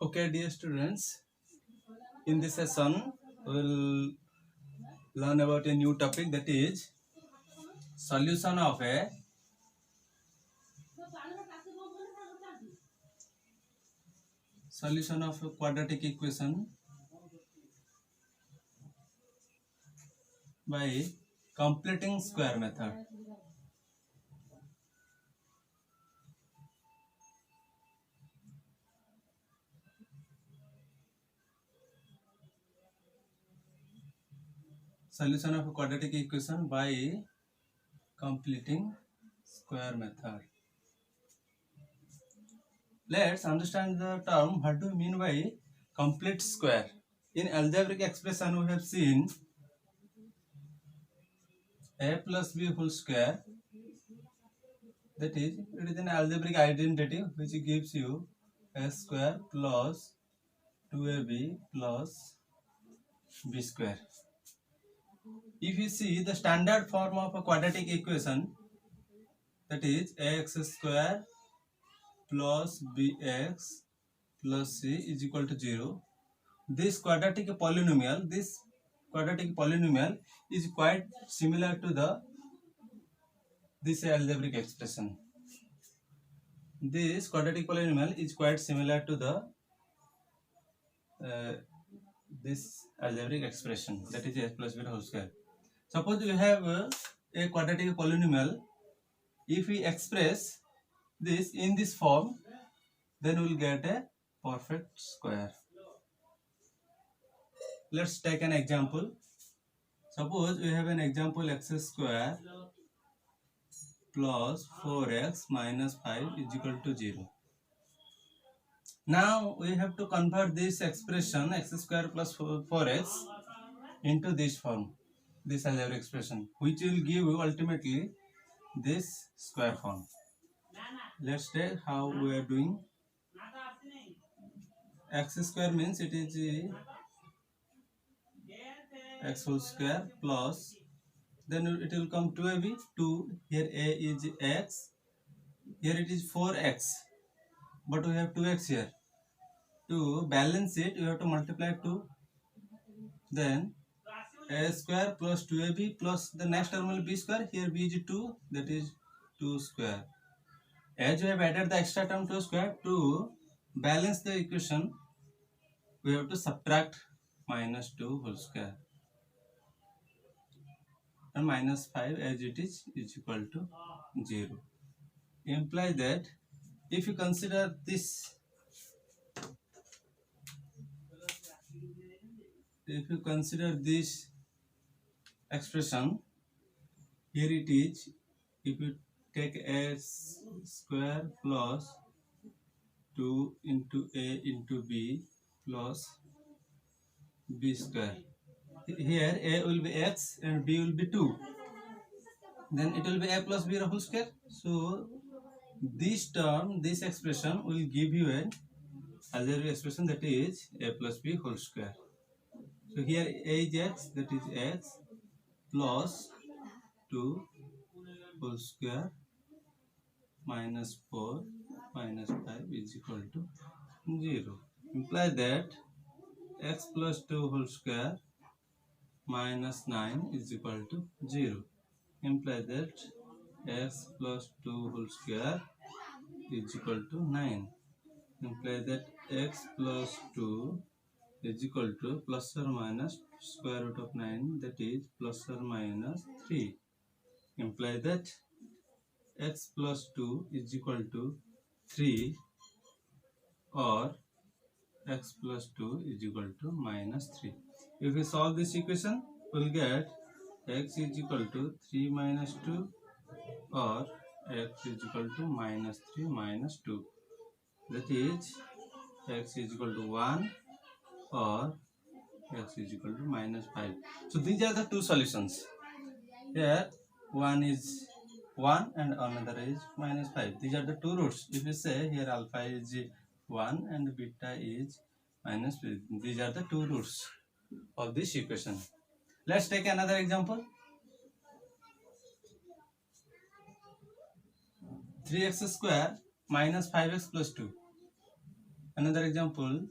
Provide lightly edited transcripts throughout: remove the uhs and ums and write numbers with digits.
Okay, dear students, in this session we'll learn about a new topic, that is solution of a quadratic equation by completing square method. Solution of a quadratic equation by completing square method. Let's understand the term. What do you mean by complete square? In algebraic expression, we have seen a plus b whole square. That is, it is an algebraic identity which gives you a square plus 2ab plus b square. If you see the standard form of a quadratic equation, that is ax square plus bx plus c is equal to 0. This quadratic polynomial is quite similar to this algebraic expression. This quadratic polynomial is quite similar to this algebraic expression, that is a plus b whole square. Suppose we have a quadratic polynomial. If we express this in this form, then we will get a perfect square. Let's take an example. Suppose we have an example x square plus 4x minus 5 is equal to 0. Now we have to convert this expression x square plus 4x into this form, this algebraic expression, which will give you ultimately this square form. Let's take how we are doing. X square means it is x whole square plus, then it will come 2ab, 2, here a is x, here it is 4x, but we have 2x here. To balance it, you have to multiply 2, then a square plus 2ab plus the next term will be square, here b is 2, that is 2 square. As we have added the extra term 2 square, to balance the equation we have to subtract minus 2 whole square, and minus 5 as it is equal to 0. Imply that if you consider this, expression, here it is, if you take x square plus 2 into a into b plus b square. Here a will be x and b will be 2. Then it will be a plus b whole square. So this term, this expression will give you an algebraic expression, that is a plus b whole square. So here a is x, that is x plus 2 whole square minus 4 minus 5 is equal to 0. Imply that x plus 2 whole square minus 9 is equal to 0. Imply that x plus 2 whole square is equal to 9. Imply that x plus 2 is equal to plus or minus square root of 9, that is plus or minus 3. Imply that x plus 2 is equal to 3 or x plus 2 is equal to minus 3. If we solve this equation, we will get x is equal to 3 minus 2 or x is equal to minus 3 minus 2. That is x is equal to 1 or x is equal to minus 5. So these are the two solutions. Here one is 1 and another is minus 5. These are the two roots. If you say here alpha is 1 and beta is minus 3, these are the two roots of this equation. Let's take another example. 3x square minus 5x plus 2. Another example,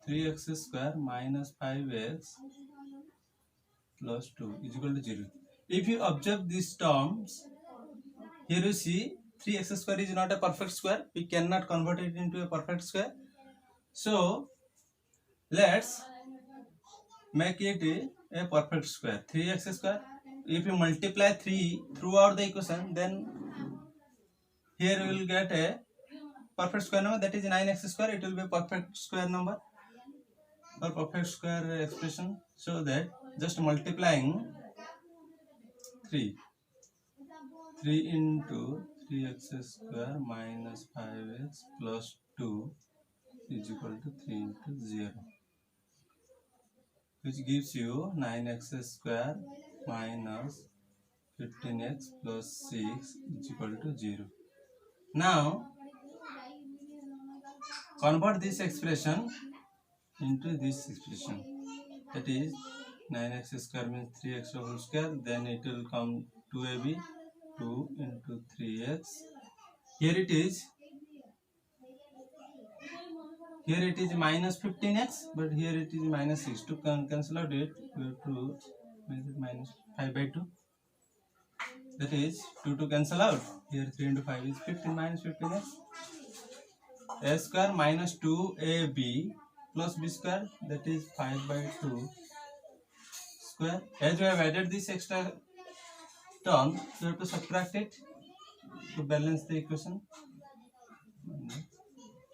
3x square minus 5x plus 2 is equal to 0. If you observe these terms, here you see 3x square is not a perfect square. We cannot convert it into a perfect square. So let's make it a perfect square. 3x square. If you multiply 3 throughout the equation, then here we will get a perfect square number, that is 9x square. It will be a perfect square number or perfect square expression. So that just multiplying 3 into 3x square minus 5x plus 2 is equal to 3 into 0, which gives you 9x square minus 15x plus 6 is equal to 0. Now convert this expression into this expression, that is 9x square means 3x whole square, then it will come 2ab, 2 into 3x. Here it is minus 15x, but here it is minus 6. To cancel out it, we have to make it minus 5 by 2. That is 2 to cancel out. Here 3 into 5 is 15 minus 15x. A square minus 2ab plus b square, that is 5 by 2 square. As we have added this extra term, we have to subtract it to balance the equation.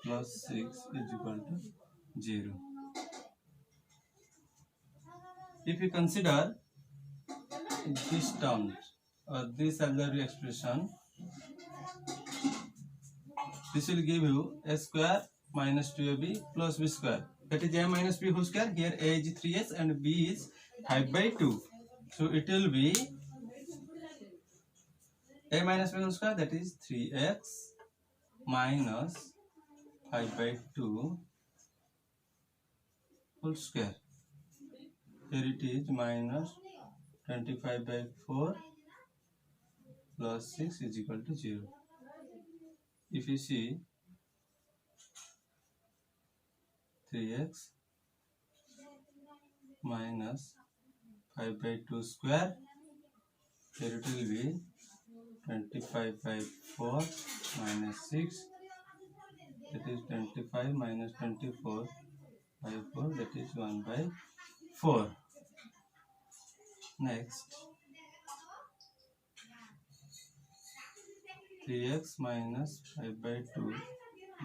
Plus 6 is equal to 0. If you consider this term or this auxiliary expression, this will give you a square minus 2ab plus b square, that is a minus b whole square. Here a is 3x and b is 5 by 2, so it will be a minus b whole square, that is 3x minus 5 by 2 whole square. Here it is minus 25 by 4 plus 6 is equal to 0. If you see 3x minus 5 by 2 square, here it will be 25 by 4 minus 6, that is 25 minus 24 by 4, that is 1 by 4. Next, 3x minus 5 by 2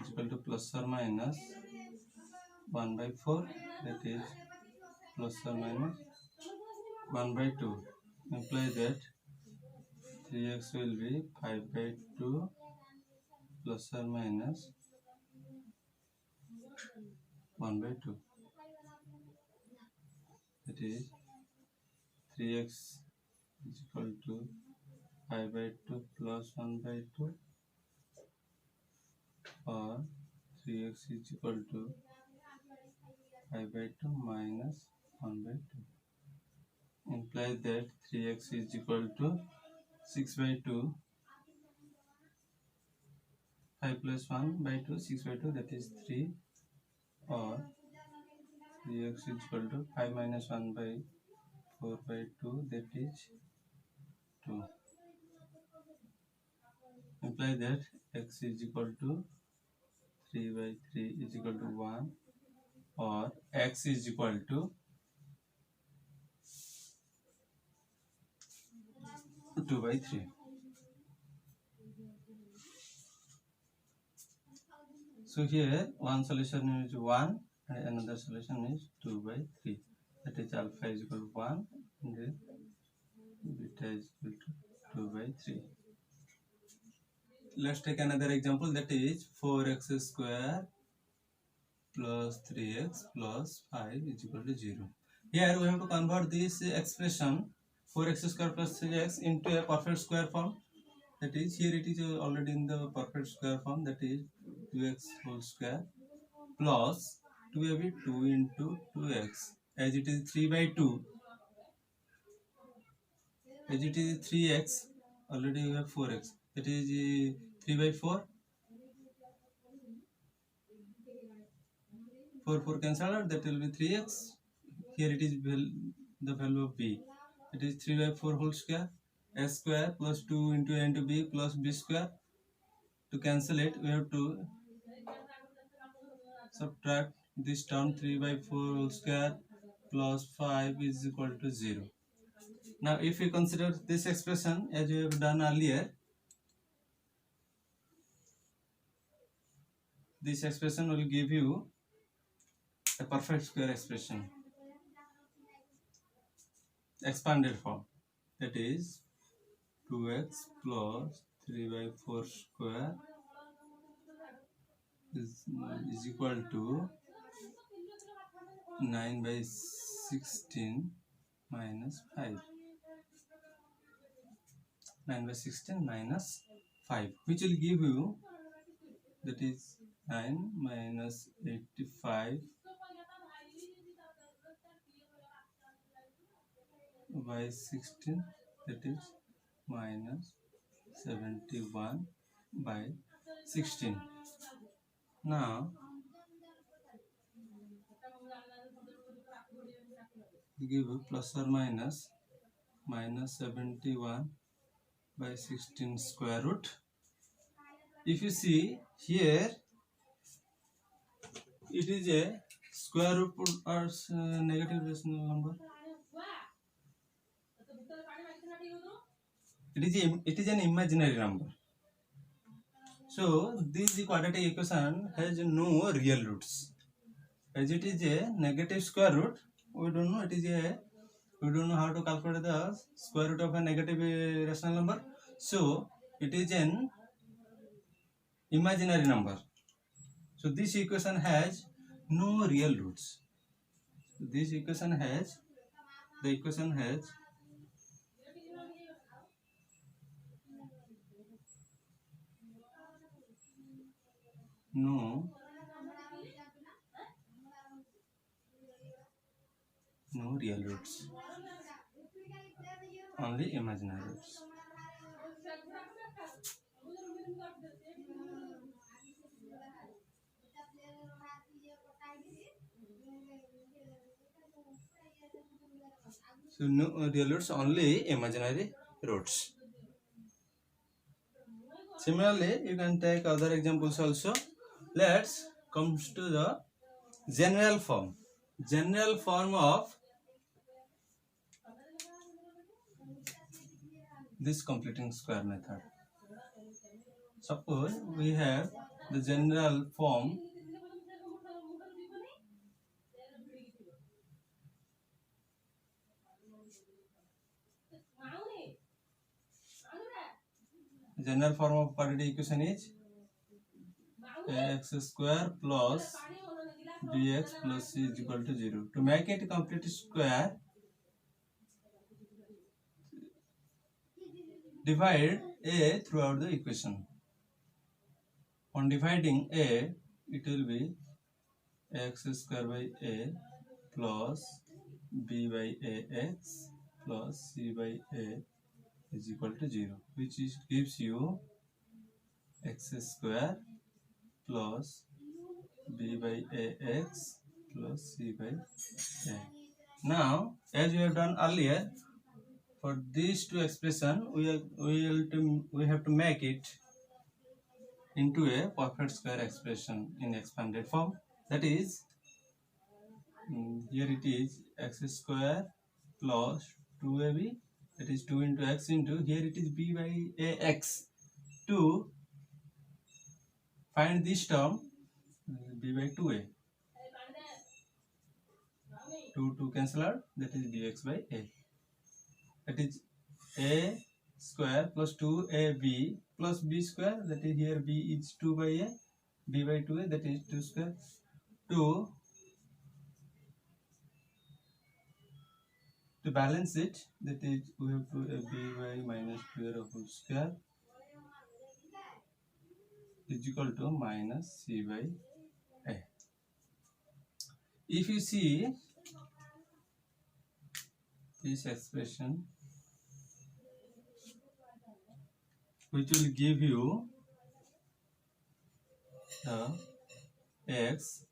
is equal to plus or minus 1 by 4, that is plus or minus 1 by 2. Imply that 3x will be 5 by 2 plus or minus 1 by 2. That is 3x is equal to 5 by 2 plus 1 by 2, or 3x is equal to 5 by 2 minus 1 by 2. Imply that 3x is equal to 6 by 2, 5 plus 1 by 2, 6 by 2, that is 3, or 3x is equal to 5 minus 1 by 4 by 2, that is 2. Imply that x is equal to 3 by 3 is equal to 1, or x is equal to 2 by 3. So here one solution is 1 and another solution is 2 by 3. That is alpha is equal to 1 and beta is equal to 2 by 3. Let's take another example, that is 4x square plus 3x plus 5 is equal to 0. Here we have to convert this expression 4x square plus 3x into a perfect square form. That is, here it is already in the perfect square form, that is 2x whole square plus 2 will be 2 into 2x, as it is 3 by 2, as it is 3x, already we have 4x, that is 3 by 4 4 cancel out, that will be 3x. Here it is the value of b. It is 3 by 4 whole square. S square plus 2 into a into b plus b square. To cancel it, we have to subtract this term. 3 by 4 whole square plus 5 is equal to 0. Now if we consider this expression as we have done earlier, this expression will give you a perfect square expression, expanded form, that is 2x plus 3 by 4 square is equal to 9 by 16 minus 5. 9 by 16 minus 5, which will give you, that is 9 minus 85 by 16, that is minus 71 by 16. Now give you plus or minus 71 by 16 square root. If you see here, it is a square root or negative rational number. It is an imaginary number. So this quadratic equation has no real roots. As it is a negative square root, we don't know how to calculate the square root of a negative rational number. So it is an imaginary number. So this equation has no real roots. This equation has, the equation has no real roots, only imaginary roots. So no real roots, only imaginary roots. Similarly, you can take other examples also. Let's come to the general form. General form of this completing square method. Suppose we have the general form of quadratic equation is ax square plus bx plus c is equal to 0. To make it complete square, divide a throughout the equation. On dividing a, it will be x square by a plus b by ax plus c by a is equal to 0, which gives you x square plus b by ax plus c by a. Now, as we have done earlier, for these two expressions, we have to make it into a perfect square expression in expanded form. That is, here it is x square plus 2ab, that is 2 into x into, here it is b by ax. To find this term, b by 2a, 2 cancel out, that is bx by a. That is a square plus 2ab plus b square, that is here b is 2 by a, b by 2a, that is 2 square. To balance it, that is we have to b by minus 2a whole square is equal to minus c by a. If you see this expression, which will give you the x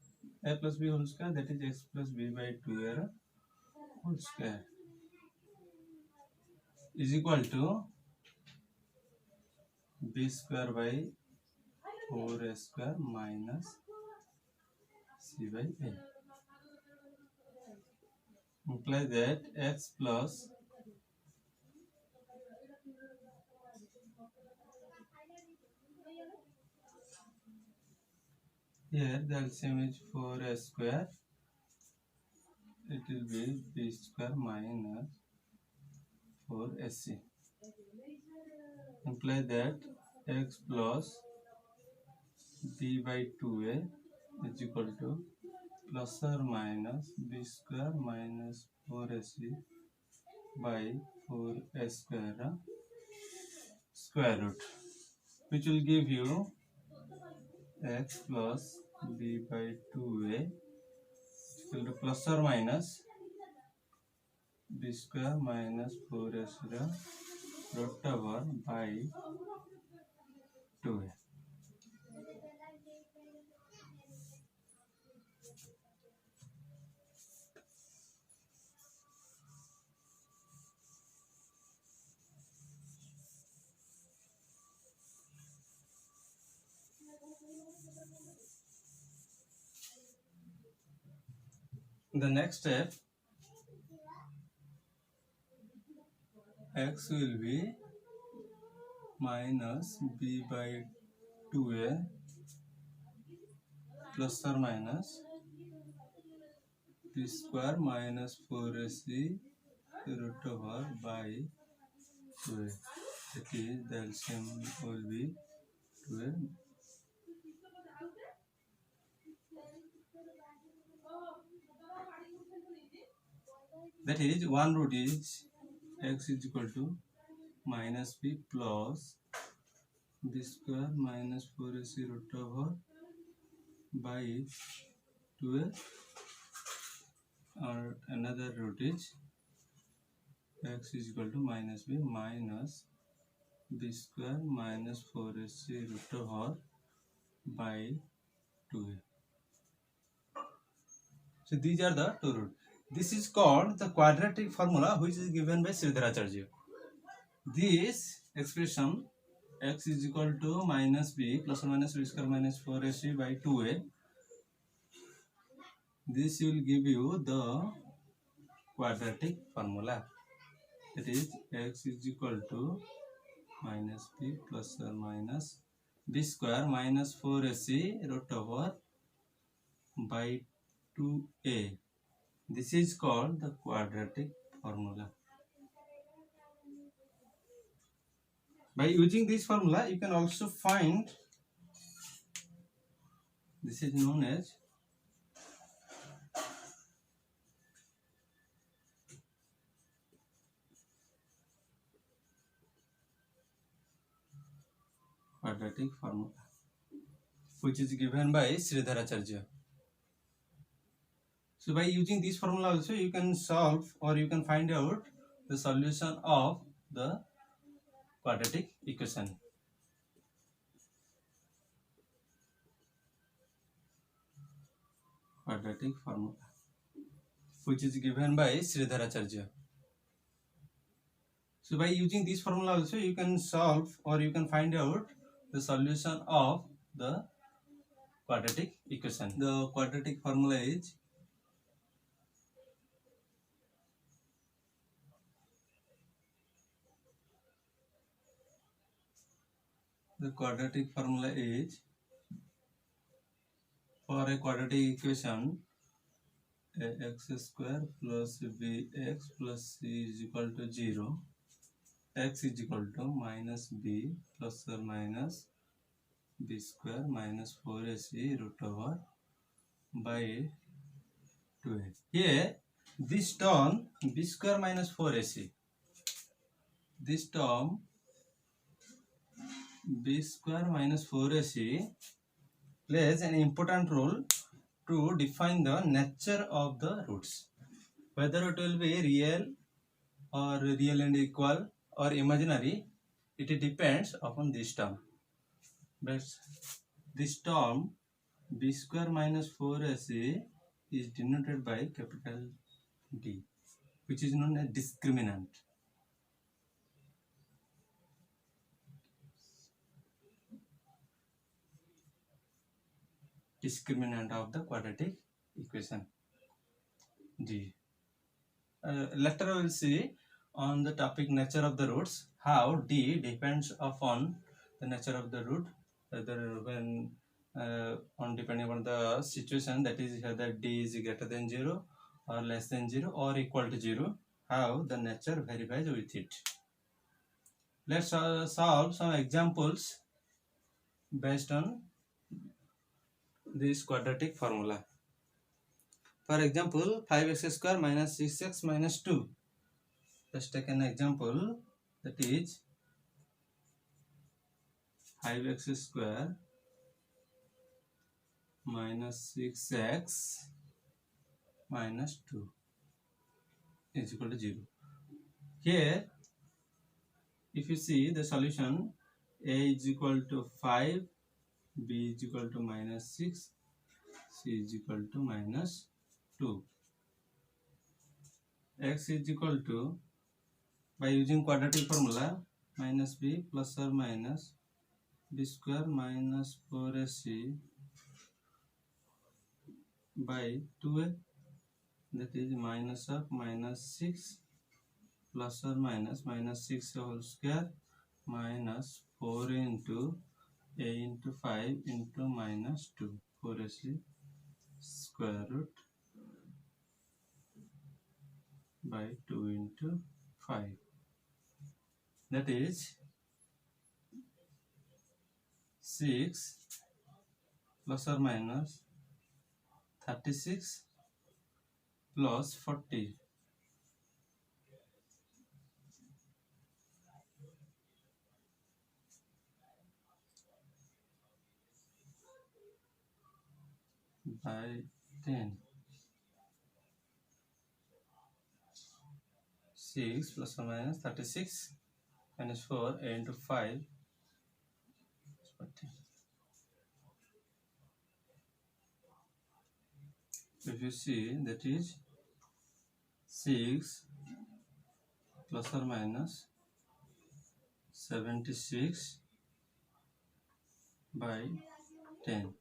a plus b whole square, that is x plus b by 2a whole square, is equal to b square by 4a square minus c by a. Imply that x plus here the LCM is 4a square, it will be b square minus 4ac. Imply that x plus b by 2a is equal to plus or minus b square minus 4ac by 4a square square root, which will give you x plus b by 2a equal to plus or minus b square minus 4ac root over by 2a. The next step, x will be minus b by 2a plus or minus b square minus 4ac root over by 2a. That is, the LCM will be 2a. That is, one root is x is equal to minus b plus b square minus 4ac root over by 2a, or another root is x is equal to minus b square minus 4ac root over by 2a. So these are the two roots. This is called the quadratic formula, which is given by Sridharacharya. This expression x is equal to minus b plus or minus b square minus 4ac by 2a, this will give you the quadratic formula. That is, x is equal to minus b plus or minus b square minus 4ac root over by 2a. This is called the quadratic formula. By using this formula, you can also find, this is known as quadratic formula, which is given by Sridharacharya. So by using this formula also, you can solve or you can find out the solution of the quadratic equation. Quadratic formula, which is given by Sridharacharya. So by using this formula also, you can solve or you can find out the solution of the quadratic equation. The quadratic formula is for a quadratic equation, ax square plus bx plus c is equal to 0. X is equal to minus b plus or minus b square minus 4ac root over by 2a. Here, this term b square minus 4ac, this term b square minus 4ac plays an important role to define the nature of the roots. Whether it will be real or real and equal or imaginary, it depends upon this term. But this term b square minus 4ac is denoted by capital D, which is known as discriminant. Discriminant of the quadratic equation D. Later we will see on the topic nature of the roots how D depends upon the nature of the root, whether when on depending on the situation, that is whether D is greater than 0 or less than 0 or equal to 0, how the nature verifies with it. Let's solve some examples based on this quadratic formula. For example, 5x square minus 6x minus 2. Let's take an example, that is 5x square minus 6x minus 2 is equal to 0. Here, if you see the solution, a is equal to 5, b is equal to minus 6, c is equal to minus 2. X is equal to, by using quadratic formula, minus b plus or minus b square minus 4ac by 2a, that is minus of minus 6 plus or minus 6 whole square minus 4 into a into 5 into minus 2, 4ac square root by 2 into 5, that is 6 plus or minus 36 plus 40 by 10. 6 plus or minus 36 minus 4 a into 5 is 40. If you see, that is 6 plus or minus 76 by 10.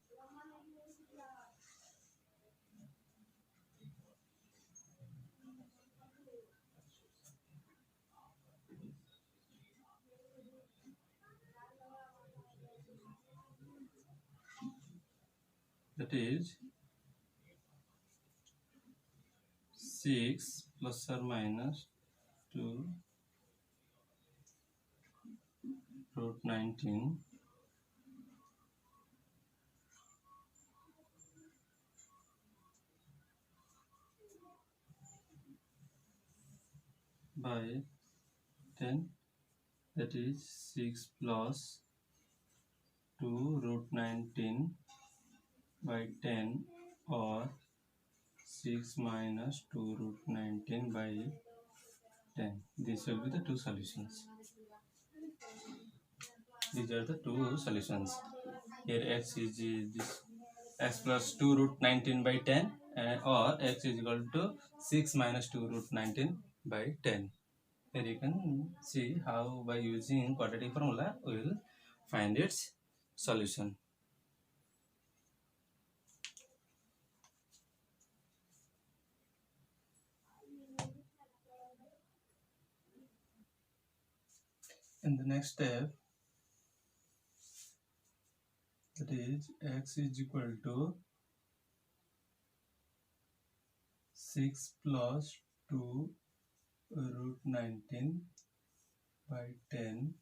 That is 6 plus or minus 2 root 19 by 10, that is 6 plus 2 root 19 by 10, or 6 minus 2 root 19 by 10. These will be the two solutions. These are the two solutions. Here x is this, x plus 2 root 19 by 10, or x is equal to 6 minus 2 root 19 by 10. Here you can see how by using quadratic formula we will find its solution. In the next step, that is x is equal to 6 plus 2 root 19 by 10,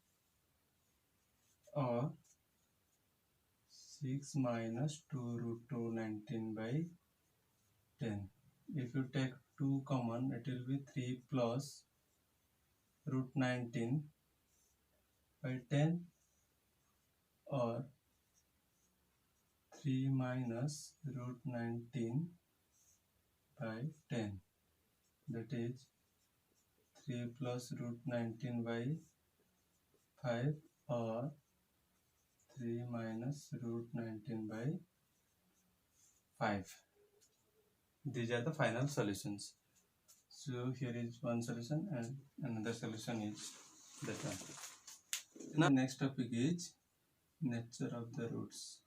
or 6 minus 2 root 19 by 10. If you take 2 common, it will be 3 plus root 19 by 10, or 3 minus root 19 by 10, that is 3 plus root 19 by 5, or 3 minus root 19 by 5. These are the final solutions. So here is one solution and another solution is that one. Now next topic is nature of the roots.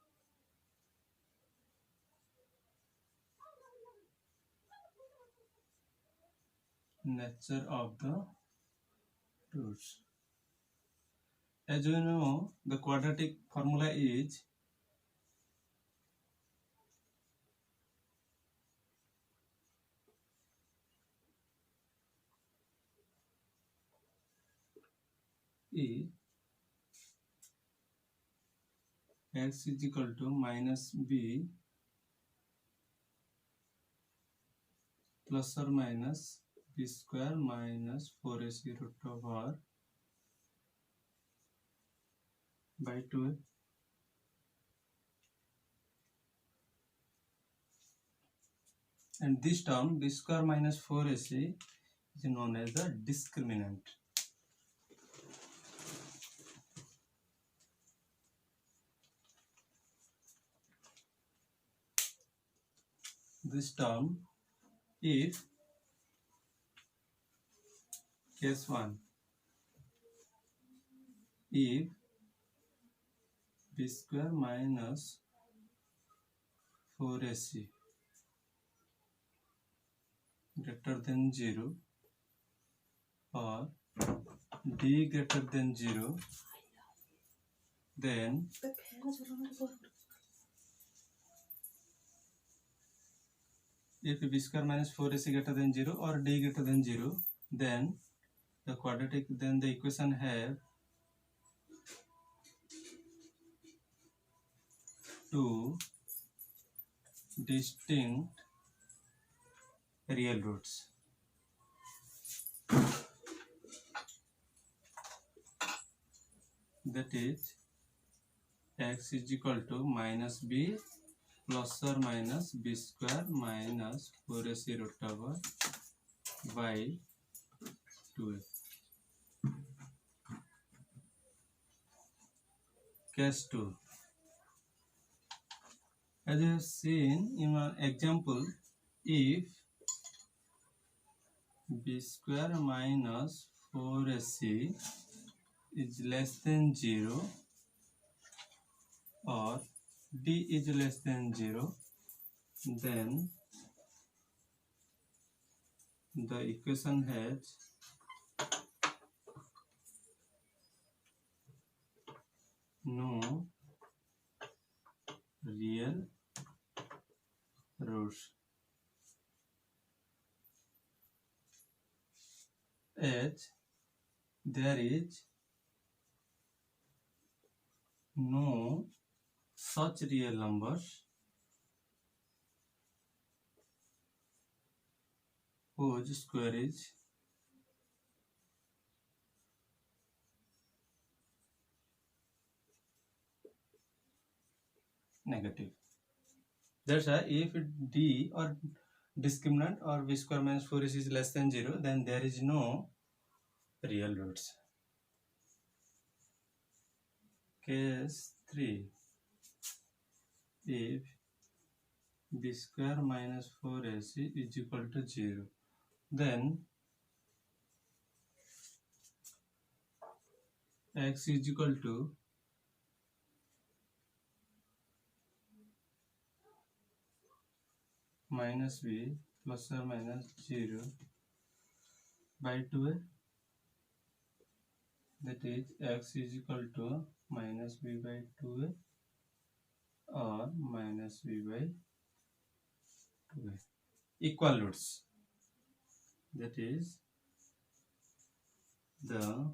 Nature of the roots. As you know, the quadratic formula is E x is equal to minus b plus or minus b square minus 4ac root over by 2. And this term b square minus 4ac is known as the discriminant. This term, if case 1, if b square minus 4ac greater than 0 or d greater than 0, then if b square minus 4ac greater than 0 or d greater than 0, then the equation have two distinct real roots. That is x is equal to minus b plus or minus b square minus 4ac root over by 2a. Case 2. As you have seen in our example, if b square minus 4ac is less than 0 or d is less than 0, then the equation has no real roots, as there is no such real numbers whose square is negative. That's why if d or discriminant or b square minus 4ac is less than 0, then there is no real roots. Case 3. If b square minus 4ac is equal to 0, then x is equal to minus b plus or minus 0 by 2a. That is x is equal to minus b by 2a or minus b by 2a. Equal roots. That is the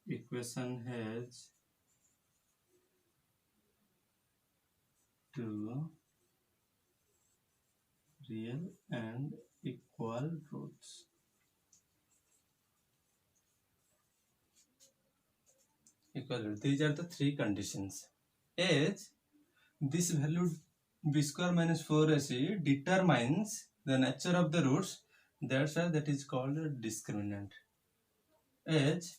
equation has two real and equal roots. Equal roots. These are the three conditions. As this value b square minus 4ac determines the nature of the roots, that's why that is called a discriminant. As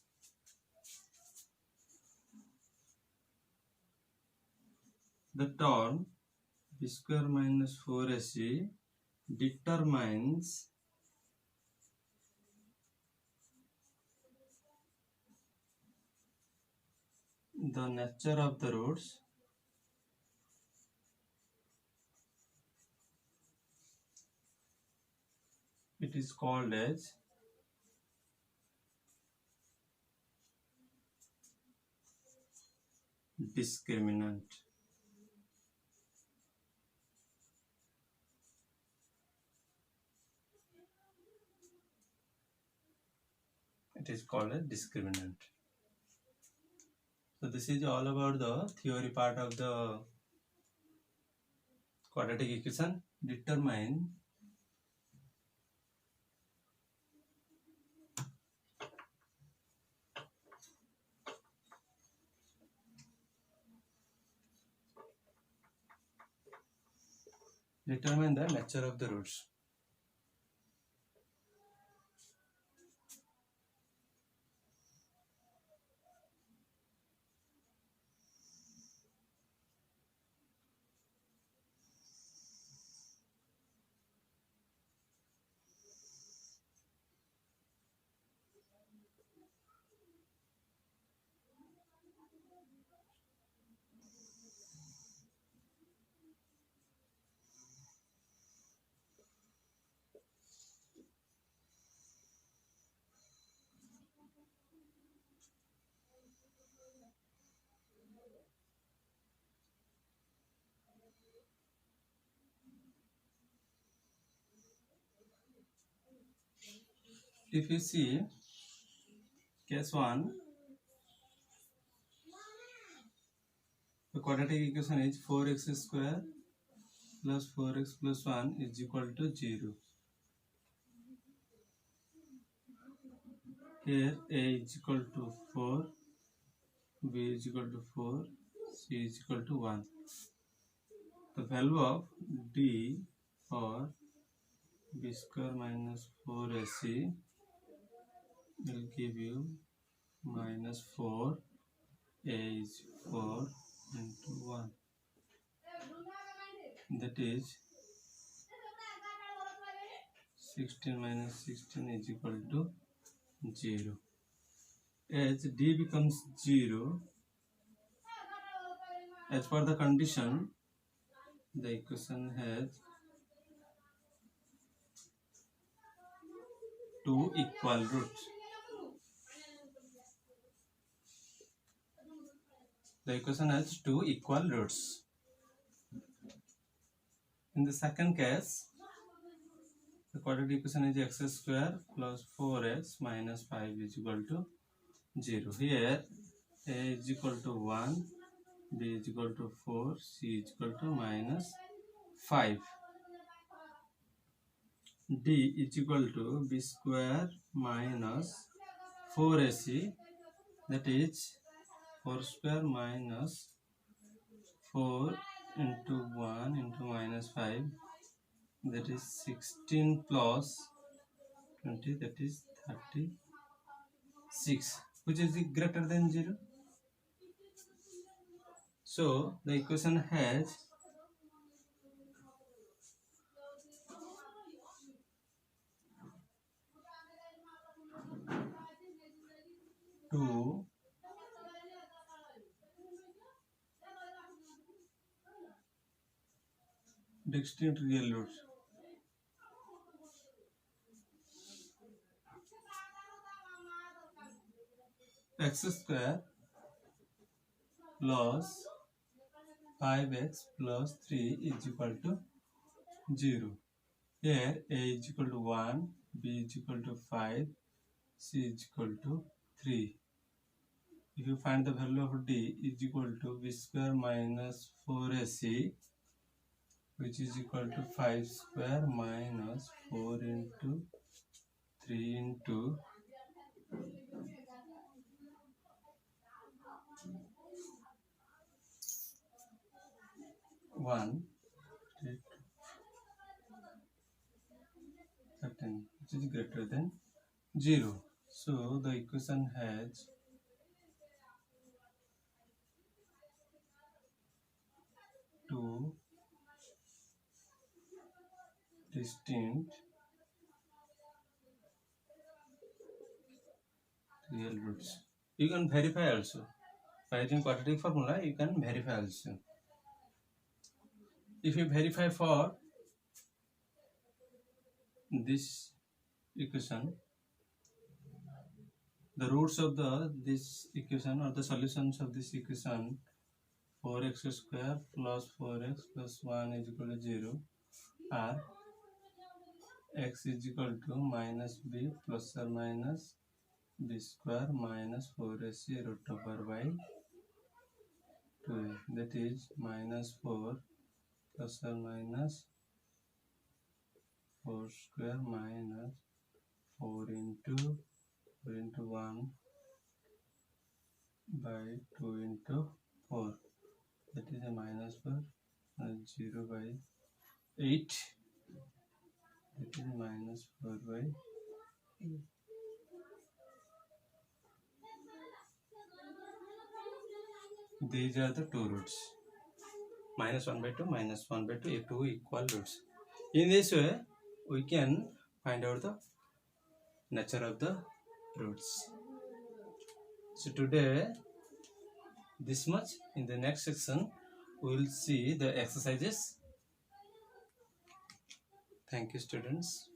the term b square minus 4ac determines the nature of the roots it is called as discriminant. It is called a discriminant. So this is all about the theory part of the quadratic equation. Determine the nature of the roots. If you see case 1, the quadratic equation is 4x square plus 4x plus 1 is equal to 0. Here a is equal to 4, b is equal to 4, c is equal to 1. The value of d for b square minus 4ac will give you minus 4, a is 4 into 1. That is 16 minus 16 is equal to 0. As d becomes 0, as per the condition, the equation has two equal roots. The equation has two equal roots. In the second case, the quadratic equation is x square plus 4x minus 5 is equal to 0. Here a is equal to 1, b is equal to 4, c is equal to minus 5. d is equal to b square minus 4ac, that is 4 square minus 4 into 1 into minus 5, that is 16 plus 20, that is 36, which is greater than 0. So the equation has two distinct real roots. X square plus 5x plus 3 is equal to 0. Here a is equal to 1, b is equal to 5, c is equal to 3. If you find the value of d is equal to b square minus 4ac, which is equal to 5 square minus 4 into 3 into 1, 13, which is greater than 0. So the equation has two distinct real roots. You can verify also. By using quadratic formula, you can verify also. If you verify for this equation, the roots of this equation or the solutions of this equation, 4x square plus 4x plus 1 is equal to 0, are x is equal to minus b plus or minus b square minus 4ac root over by 2a, that is minus 4 plus or minus 4 square minus 4 into 1 by 2 into 4, that is a minus 4, 0 by 8, that is minus 4 by 8. These are the two roots, minus 1 by 2, minus 1 by 2, two equal roots. In this way, we can find out the nature of the roots. So today, this much. In the next section, we will see the exercises. Thank you, students.